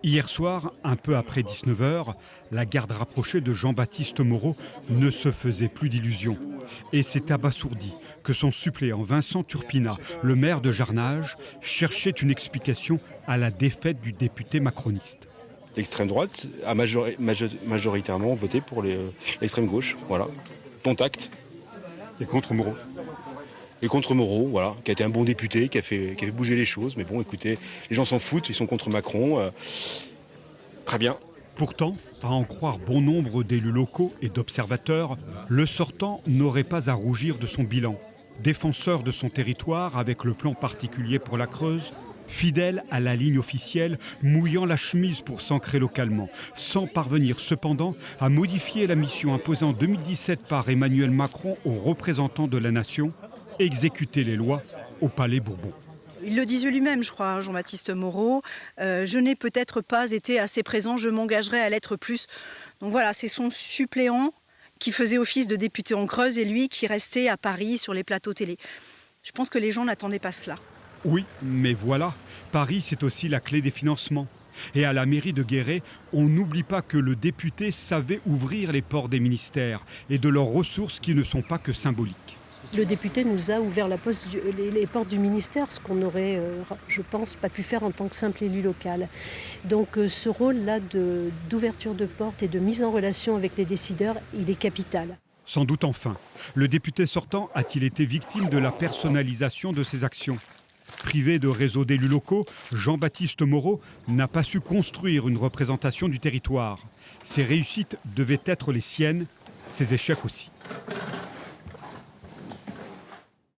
Hier soir, un peu après 19 h, la garde rapprochée de Jean-Baptiste Moreau ne se faisait plus d'illusions. Et c'est abasourdi que son suppléant Vincent Turpina, le maire de Jarnages, cherchait une explication à la défaite du député macroniste. L'extrême droite a majoritairement voté pour l'extrême gauche, voilà. Dont acte. Et contre Moreau. Et contre Moreau, voilà, qui a été un bon député, qui a fait bouger les choses. Mais bon, écoutez, les gens s'en foutent, ils sont contre Macron. Très bien. Pourtant, à en croire bon nombre d'élus locaux et d'observateurs, le sortant n'aurait pas à rougir de son bilan. Défenseur de son territoire avec le plan particulier pour la Creuse, fidèle à la ligne officielle, mouillant la chemise pour s'ancrer localement, sans parvenir cependant à modifier la mission imposée en 2017 par Emmanuel Macron aux représentants de la nation, exécuter les lois au Palais Bourbon. Il le disait lui-même, je crois, Jean-Baptiste Moreau. Je n'ai peut-être pas été assez présent, je m'engagerai à l'être plus. Donc voilà, c'est son suppléant qui faisait office de député en Creuse et lui qui restait à Paris sur les plateaux télé. Je pense que les gens n'attendaient pas cela. Oui, mais voilà, Paris, c'est aussi la clé des financements. Et à la mairie de Guéret, on n'oublie pas que le député savait ouvrir les ports des ministères et de leurs ressources qui ne sont pas que symboliques. Le député nous a ouvert les portes du ministère, ce qu'on n'aurait, je pense, pas pu faire en tant que simple élu local. Donc ce rôle-là d'ouverture de portes et de mise en relation avec les décideurs, il est capital. Sans doute enfin, le député sortant a-t-il été victime de la personnalisation de ses actions ? Privé de réseau d'élus locaux, Jean-Baptiste Moreau n'a pas su construire une représentation du territoire. Ses réussites devaient être les siennes, ses échecs aussi.